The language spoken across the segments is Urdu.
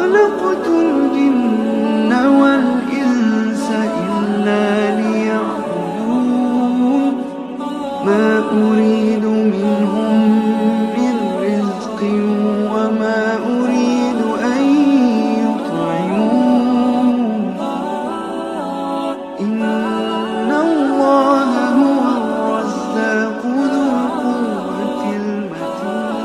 خلقت الجن والإنس إلا ليعبدون ما أريد منهم من رزق وما أريد أن يطعمون إن الله هو الرزاق ذو القوة المتين.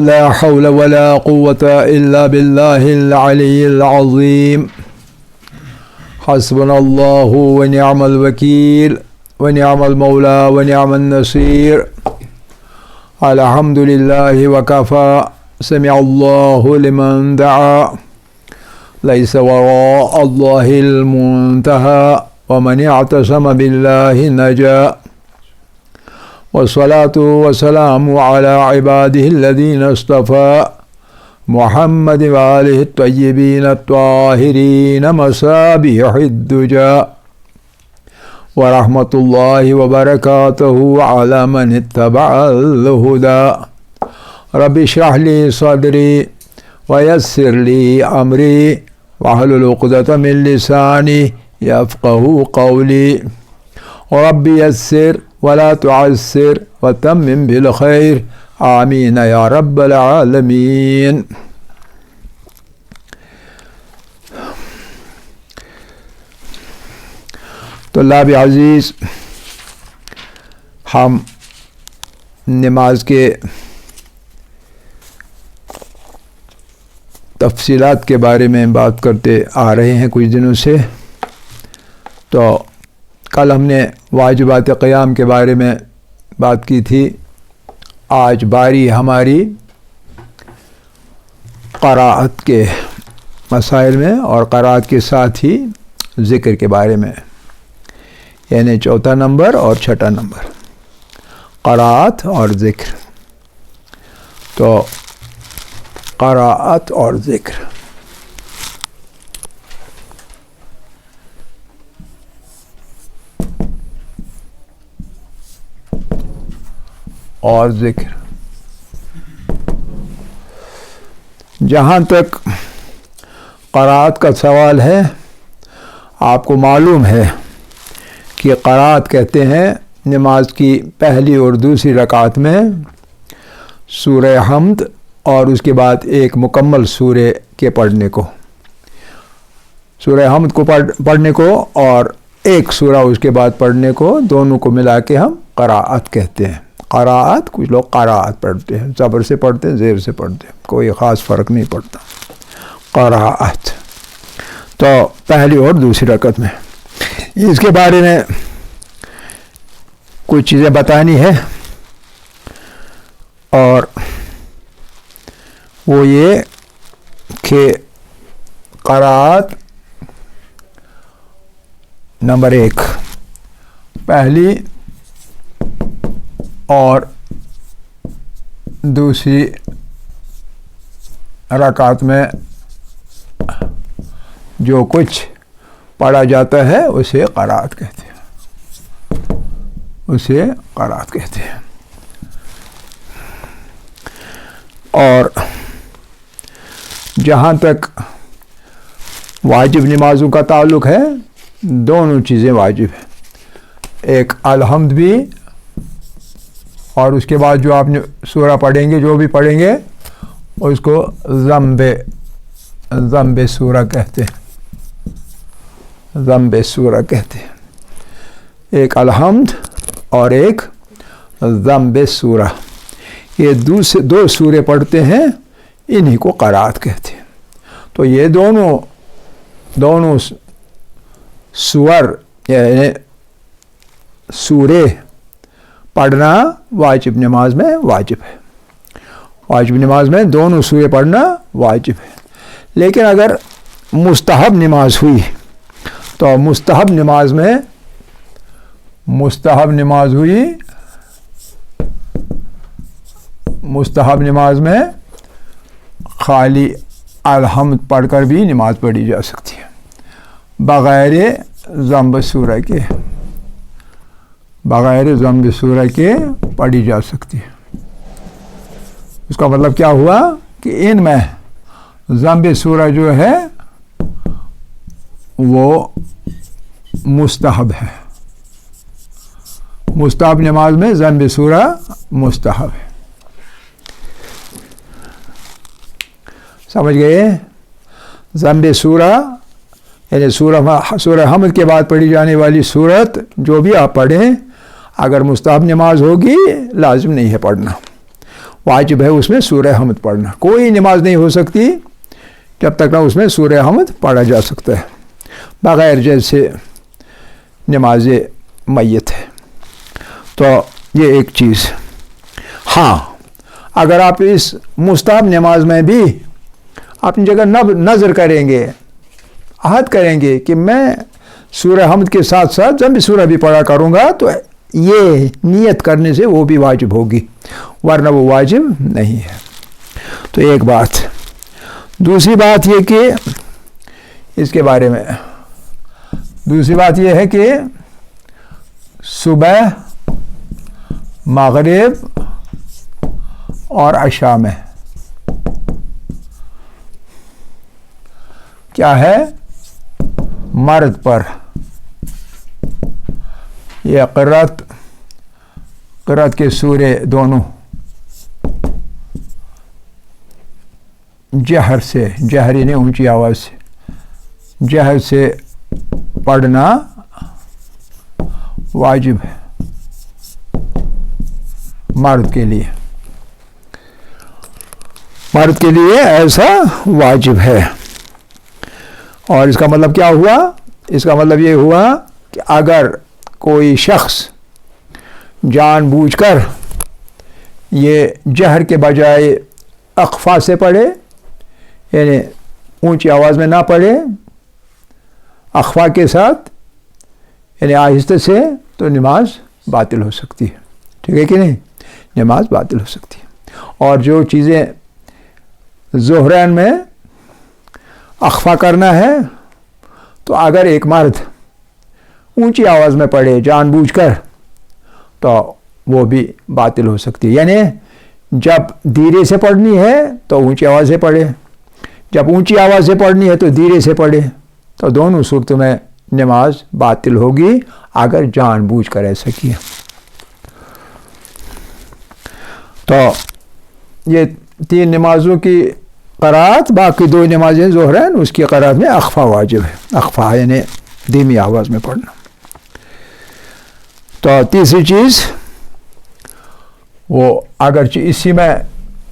لا حول ولا قوة إلا بالله العلي العظيم. حسبنا الله ونعم الوكيل ونعم المولى ونعم النصير. الحمد لله وكفى. سمع الله لمن دعا. ليس وراء الله المنتهى. ومن اعتصم بالله نجا. والصلاة والسلام على عباده الذين اصطفى محمد وآله الطيبين الطاهرين مصابيح الدجى. ورحمة الله وبركاته على من اتبع الهدى. رب اشرح لي صدري ويسر لي أمري واحلل عقدة من لساني يفقه قولي. رب يسر ولا تعسر وتمم بالخير. آمین یا رب العالمین. طلاب عزیز، ہم نماز کے تفصیلات کے بارے میں بات کرتے آ رہے ہیں کچھ دنوں سے. تو کل ہم نے واجبات قیام کے بارے میں بات کی تھی. آج باری ہماری قراءت کے مسائل میں اور قراءت کے ساتھ ہی ذکر کے بارے میں، یعنی چوتھا نمبر اور چھٹا نمبر، قراءت اور ذکر. تو قراءت اور ذکر. اور ذکر، جہاں تک قراءت کا سوال ہے، آپ کو معلوم ہے کہ قراءت کہتے ہیں نماز کی پہلی اور دوسری رکعت میں سورہ حمد اور اس کے بعد ایک مکمل سورہ کے پڑھنے کو، سورہ حمد کو پڑھنے کو اور ایک سورہ اس کے بعد پڑھنے کو، دونوں کو ملا کے ہم قراءت کہتے ہیں. قراءت، کچھ لوگ قراءت پڑھتے ہیں، زبر سے پڑھتے ہیں، زیر سے پڑھتے ہیں، کوئی خاص فرق نہیں پڑتا. قراءت تو پہلی اور دوسری رکعت میں. اس کے بارے میں کچھ چیزیں بتانی ہے، اور وہ یہ کہ قراءت نمبر 1 پہلی اور دوسری رکعت میں جو کچھ پڑھا جاتا ہے اسے قراءت کہتے ہیں، اسے قراءت کہتے ہیں. اور جہاں تک واجب نمازوں کا تعلق ہے، دونوں چیزیں واجب ہیں. ایک الحمد بھی، اور اس کے بعد جو آپ نے سورہ پڑھیں گے، جو بھی پڑھیں گے، اس کو ضمب سورہ کہتے ہیں، ضمب سورہ کہتے ہیں. ایک الحمد اور ایک ضمب سورہ، یہ دو سورے پڑھتے ہیں، انہی کو قراءت کہتے ہیں. تو یہ دونوں سور یعنی سورے پڑھنا واجب نماز میں واجب ہے. واجب نماز میں دونوں سورے پڑھنا واجب ہے. لیکن اگر مستحب نماز ہوئی تو مستحب نماز میں خالی الحمد پڑھ کر بھی نماز پڑھی جا سکتی ہے، بغیر ضمب سورہ کے پڑھی جا سکتی ہے. اس کا مطلب کیا ہوا کہ ان میں ضم سورہ جو ہے وہ مستحب ہے. مستحب نماز میں ضم سورہ مستحب ہے. سمجھ گئے؟ ضم سورہ یعنی سورہ حمد کے بعد پڑھی جانے والی صورت جو بھی آپ پڑھیں اگر مستحب نماز ہوگی لازم نہیں ہے پڑھنا، واجب ہے اس میں سورہ حمد پڑھنا. کوئی نماز نہیں ہو سکتی جب تک نہ اس میں سورہ حمد پڑھا جا سکتا ہے، بغیر جیسے نماز میت ہے. تو یہ ایک چیز. ہاں اگر آپ اس مستحب نماز میں بھی اپنی جگہ نظر کریں گے، عہد کریں گے کہ میں سورہ حمد کے ساتھ ساتھ ضم سورہ بھی پڑھا کروں گا، تو یہ نیت کرنے سے وہ بھی واجب ہوگی، ورنہ وہ واجب نہیں ہے. تو ایک بات. دوسری بات یہ کہ اس کے بارے میں دوسری بات یہ ہے کہ صبح، مغرب اور عشاء میں کیا ہے مرد پر یہ قرات کے سورے دونوں جہر سے، جہری نے اونچی آواز سے، جہر سے پڑھنا واجب ہے مرد کے لیے. مرد کے لیے ایسا واجب ہے. اور اس کا مطلب کیا ہوا؟ اس کا مطلب یہ ہوا کہ اگر کوئی شخص جان بوجھ کر یہ جہر کے بجائے اخفا سے پڑھے، یعنی اونچی آواز میں نہ پڑھے، اخفا کے ساتھ یعنی آہستہ سے، تو نماز باطل ہو سکتی ہے. ٹھیک ہے کہ نہیں؟ نماز باطل ہو سکتی ہے. اور جو چیزیں ظہرین میں اخفا کرنا ہے، تو اگر ایک مرد اونچی آواز میں پڑھے جان بوجھ کر تو وہ بھی باطل ہو سکتی ہے. یعنی جب دھیرے سے پڑھنی ہے تو اونچی آواز سے پڑھے، جب اونچی آواز سے پڑھنی ہے تو دھیرے سے پڑھے. تو دونوں صورتوں میں نماز باطل ہوگی اگر جان بوجھ کر ایسا کیا. تو یہ 3 نمازوں کی قرات، باقی 2 نمازیں ظہرین اس کی قرات میں اخفا واجب ہے. اخفا یعنی دھیمی آواز میں پڑھنا. تو تیسری چیز وہ اگرچہ اسی میں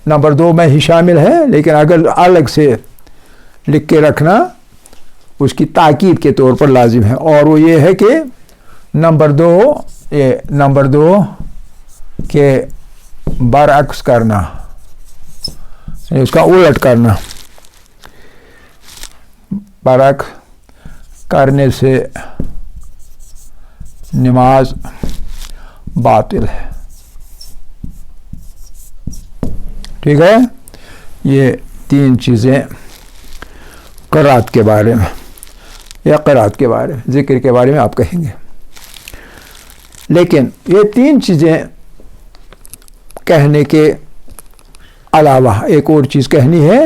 نمبر 2 میں ہی شامل ہے، لیکن اگر الگ سے لکھ کے رکھنا اس کی تاکید کے طور پر لازم ہے، اور وہ یہ ہے کہ نمبر 2 کے برعکس کرنا، یعنی اس کا الٹ کرنا. برعکس کرنے سے نماز باطل ہے. ٹھیک ہے؟ یہ 3 چیزیں قرات کے بارے میں یا قرات کے بارے میں، ذکر کے بارے میں آپ کہیں گے. لیکن یہ 3 چیزیں کہنے کے علاوہ ایک اور چیز کہنی ہے،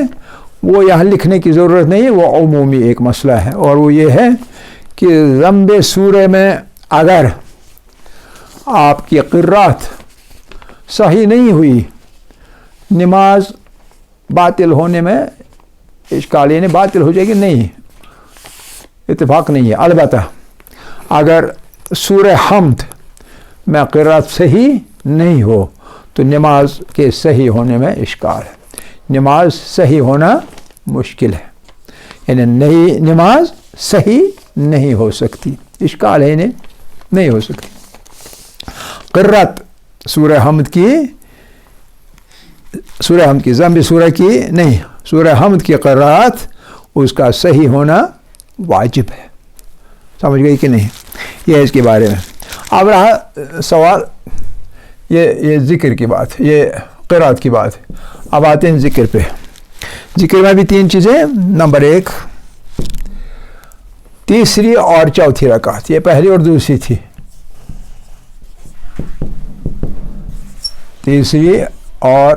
وہ یہاں لکھنے کی ضرورت نہیں ہے، وہ عمومی ایک مسئلہ ہے. اور وہ یہ ہے کہ ضم سورہ میں اگر آپ کی قرات صحیح نہیں ہوئی، نماز باطل ہونے میں اشکال، یعنی باطل ہو جائے گی نہیں، اتفاق نہیں ہے. البتہ اگر سورہ حمد میں قرات صحیح نہیں ہو تو نماز کے صحیح ہونے میں اشکال ہے. نماز صحیح ہونا مشکل ہے، یعنی نماز صحیح نہیں ہو سکتی، اشکال ہے، نہیں ہو سکتی. قرات سورہ حمد کی ضم سورہ کی نہیں، سورہ حمد کی قرات اس کا صحیح ہونا واجب ہے. سمجھ گئی کہ نہیں؟ یہ اس کے بارے میں. اب رہا سوال یہ ذکر کی بات، یہ قرات کی بات. اب آتے ہیں ذکر پہ. ذکر میں بھی 3 چیزیں. نمبر 1 تیسری اور چوتھی رکعت، یہ پہلی اور دوسری تھی. تیسری اور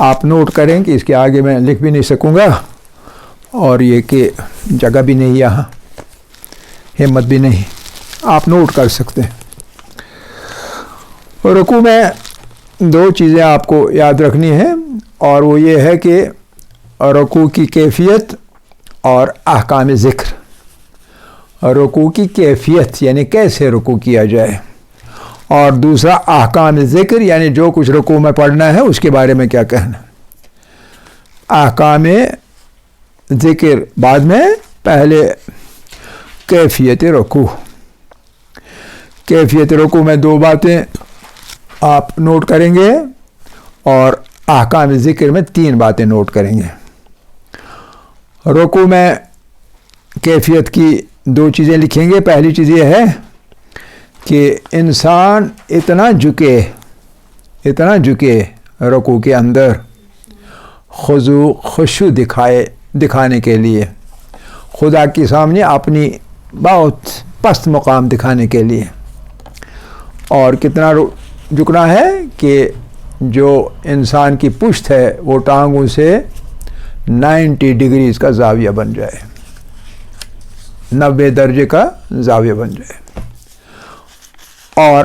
آپ نوٹ کریں کہ اس کے آگے میں لکھ بھی نہیں سکوں گا، اور یہ کہ جگہ بھی نہیں، یہاں ہمت بھی نہیں، آپ نوٹ کر سکتے ہیں۔ رکوع میں دو چیزیں آپ کو یاد رکھنی ہیں، اور وہ یہ ہے کہ رکوع کی کیفیت اور احکام ذکر۔ رکوع کی کیفیت یعنی کیسے رکوع کیا جائے، اور دوسرا احکام ذکر یعنی جو کچھ رکوع میں پڑھنا ہے اس کے بارے میں کیا کہنا۔ احکام ذکر بعد میں، پہلے کیفیت رکوع۔ کیفیت رکوع میں دو باتیں آپ نوٹ کریں گے، اور احکام ذکر میں 3 باتیں نوٹ کریں گے۔ رکوع میں کیفیت کی 2 چیزیں لکھیں گے۔ پہلی چیز یہ ہے کہ انسان اتنا جھکے رکوع کے اندر خشوع دکھانے کے لیے، خدا کے سامنے اپنی بہت پست مقام دکھانے کے لیے۔ اور کتنا جھکنا ہے کہ جو انسان کی پشت ہے وہ ٹانگوں سے 90 ڈگریز کا زاویہ بن جائے، 90 درجے کا زاویہ بن جائے۔ اور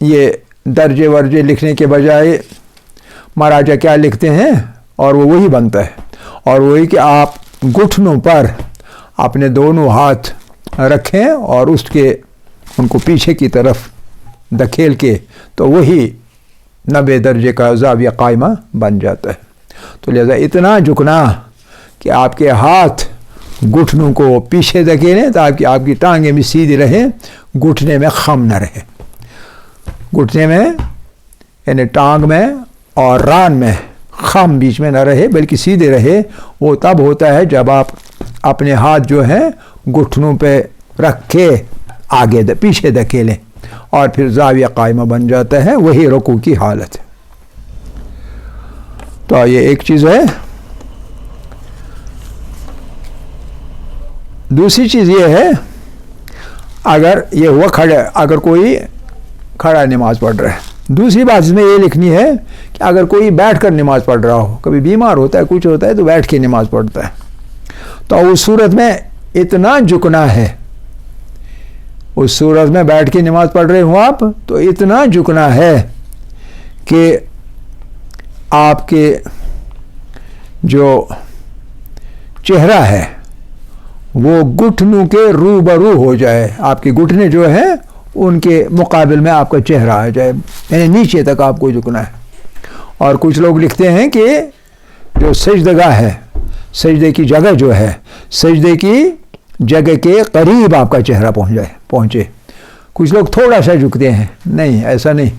یہ درجے ورجے لکھنے کے بجائے مہاراجا کیا لکھتے ہیں، اور وہ وہی بنتا ہے، اور وہی کہ آپ گھٹنوں پر اپنے دونوں ہاتھ رکھیں اور ان کو پیچھے کی طرف دھکیل کے، تو وہی 90 درجے کا زاویہ قائمہ بن جاتا ہے۔ تو لہذا اتنا جھکنا کہ آپ کے ہاتھ گھٹنوں کو پیچھے دھکیلیں تاکہ آپ کی ٹانگیں بھی سیدھی رہیں، گھٹنے میں خم نہ رہے۔ گھٹنے میں یعنی ٹانگ میں اور ران میں خم بیچ میں نہ رہے بلکہ سیدھے رہے۔ وہ تب ہوتا ہے جب آپ اپنے ہاتھ جو ہیں گھٹنوں پہ رکھ کے آگے پیچھے دھکیلیں، اور پھر زاویہ قائمہ بن جاتا ہے، وہی رکوع کی حالت ہے۔ تو یہ ایک چیز ہے۔ دوسری چیز یہ ہے، اگر یہ ہوا اگر کوئی کھڑا نماز پڑھ رہا ہے۔ دوسری بات اس میں یہ لکھنی ہے کہ اگر کوئی بیٹھ کر نماز پڑھ رہا ہو، کبھی بیمار ہوتا ہے، کچھ ہوتا ہے تو بیٹھ کے نماز پڑھتا ہے، تو اس صورت میں اتنا جھکنا ہے، اس صورت میں بیٹھ کے نماز پڑھ رہے ہوں آپ، تو اتنا جھکنا ہے کہ آپ کے جو چہرہ ہے وہ گھٹنوں کے روبرو ہو جائے، آپ کے گھٹنے جو ہیں ان کے مقابل میں آپ کا چہرہ آ جائے، یعنی نیچے تک آپ کو جھکنا ہے۔ اور کچھ لوگ لکھتے ہیں کہ جو سجدگاہ ہے، سجدے کی جگہ جو ہے، سجدے کی جگہ کے قریب آپ کا چہرہ پہنچے۔ کچھ لوگ تھوڑا سا جھکتے ہیں، نہیں ایسا نہیں،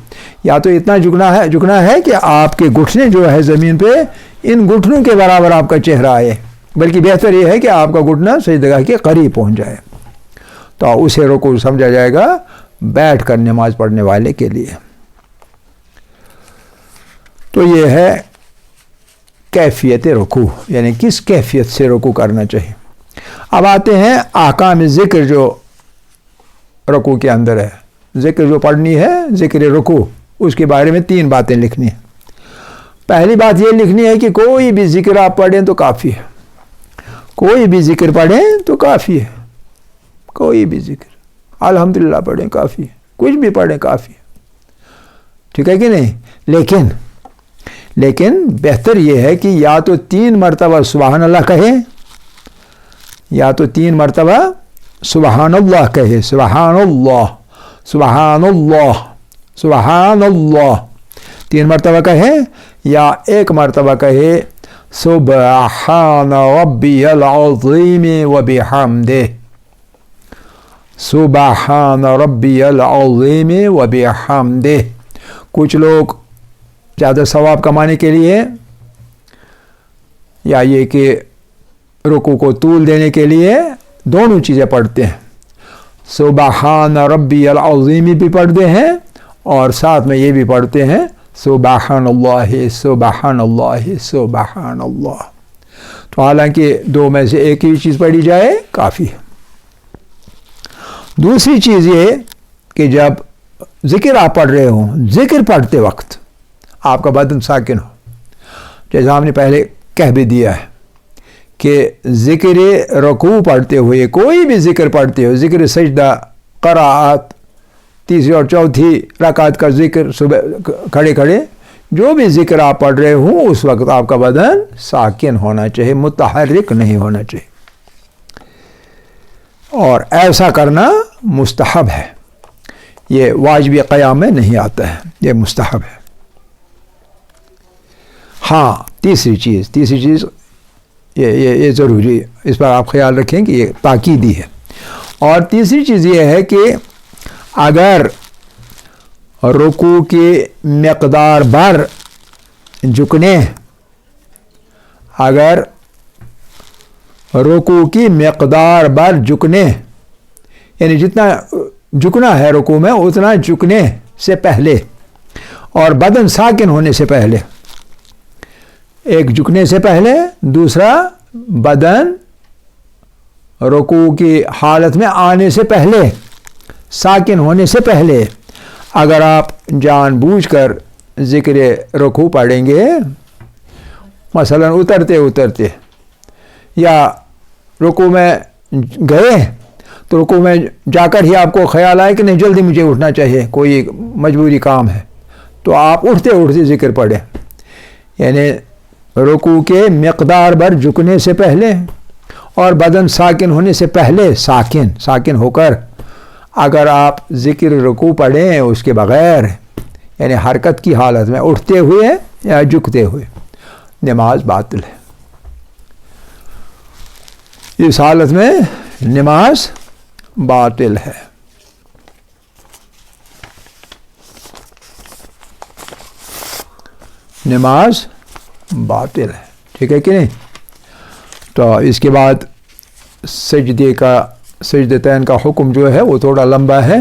یا تو اتنا جھکنا ہے کہ آپ کے گھٹنے جو ہے زمین پہ، ان گھٹنوں کے برابر آپ کا چہرہ آئے، بلکہ بہتر یہ ہے کہ آپ کا گھٹنا سجدگاہ کے قریب پہنچ جائے، تو اسے رکوع سمجھا جائے گا بیٹھ کر نماز پڑھنے والے کے لیے۔ تو یہ ہے کیفیت رکوع، یعنی کس کیفیت سے رکوع کرنا چاہیے۔ اب آتے ہیں احکام ذکر جو رکوع کے اندر ہے۔ ذکر جو پڑھنی ہے، ذکر رکوع، اس کے بارے میں 3 باتیں لکھنی ہیں۔ پہلی بات یہ لکھنی ہے کہ کوئی بھی ذکر آپ پڑھیں تو کافی ہے، کوئی بھی ذکر پڑھیں تو کافی ہے، کوئی بھی ذکر، الحمدللہ پڑھیں کافی ہے، کچھ بھی پڑھیں کافی ہے، ٹھیک ہے کہ نہیں؟ لیکن بہتر یہ ہے کہ یا تو 3 مرتبہ سبحان اللہ کہیں، یا تو 3 مرتبہ سبحان اللہ کہے، سبحان اللہ سبحان اللہ سبحان اللہ 3 مرتبہ کہیں، یا 1 مرتبہ کہے سبحان ربی العظیم وبحمدہ، سبحان ربی العظیم وبحمدہ۔ کچھ لوگ زیادہ ثواب کمانے کے لیے، یا یہ کہ رکوع کو طول دینے کے لیے، دونوں چیزیں پڑھتے ہیں، سبحان ربی العظیم بھی پڑھتے ہیں اور ساتھ میں یہ بھی پڑھتے ہیں سبحان اللہ سبحان اللہ سبحان اللہ۔ تو حالانکہ 2 میں سے ایک ہی چیز پڑھی جائے کافی ہے۔ دوسری چیز یہ کہ جب ذکر آپ پڑھ رہے ہوں، ذکر پڑھتے وقت آپ کا بدن ساکن ہو، جیسا ہم نے پہلے کہہ بھی دیا ہے کہ ذکر رکوع پڑھتے ہوئے، کوئی بھی ذکر پڑھتے ہو، ذکر سجدہ، قرات، تیسری اور چوتھی رکعت کا ذکر، صبح کھڑے کھڑے جو بھی ذکر آپ پڑھ رہے ہوں، اس وقت آپ کا بدن ساکن ہونا چاہیے، متحرک نہیں ہونا چاہیے، اور ایسا کرنا مستحب ہے، یہ واجب قیام میں نہیں آتا ہے، یہ مستحب ہے۔ ہاں تیسری چیز یہ ضروری ہے، اس پر آپ خیال رکھیں کہ یہ تاکیدی ہے۔ اور تیسری چیز یہ ہے کہ اگر رکوع کی مقدار بھر جھکنے، اگر رکوع کی مقدار بھر جھکنے، یعنی جتنا جھکنا ہے رکوع میں اتنا جھکنے سے پہلے اور بدن ساکن ہونے سے پہلے، ایک جھکنے سے پہلے، دوسرا بدن رکوع کی حالت میں آنے سے پہلے، ساکن ہونے سے پہلے اگر آپ جان بوجھ کر ذکر رکوع پڑھیں گے، مثلا اترتے یا رکوع میں گئے تو رکوع میں جا کر ہی آپ کو خیال آئے کہ نہیں جلدی مجھے اٹھنا چاہیے، کوئی مجبوری کام ہے، تو آپ اٹھتے ذکر پڑھیں، یعنی رکوع کے مقدار بھر جھکنے سے پہلے اور بدن ساکن ہونے سے پہلے، ساکن ہو کر اگر آپ ذکر رکوع پڑھیں اس کے بغیر، یعنی حرکت کی حالت میں اٹھتے ہوئے یا جھکتے ہوئے، نماز باطل ہے۔ اس حالت میں نماز باطل ہے۔ نماز باطل ہے، ٹھیک ہے کہ نہیں؟ تو اس کے بعد سجدتین کا حکم جو ہے وہ تھوڑا لمبا ہے،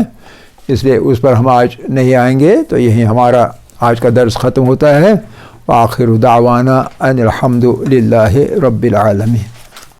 اس لیے اس پر ہم آج نہیں آئیں گے، تو یہی ہمارا آج کا درس ختم ہوتا ہے۔ وآخر دعوانا ان الحمد للہ رب العالمین۔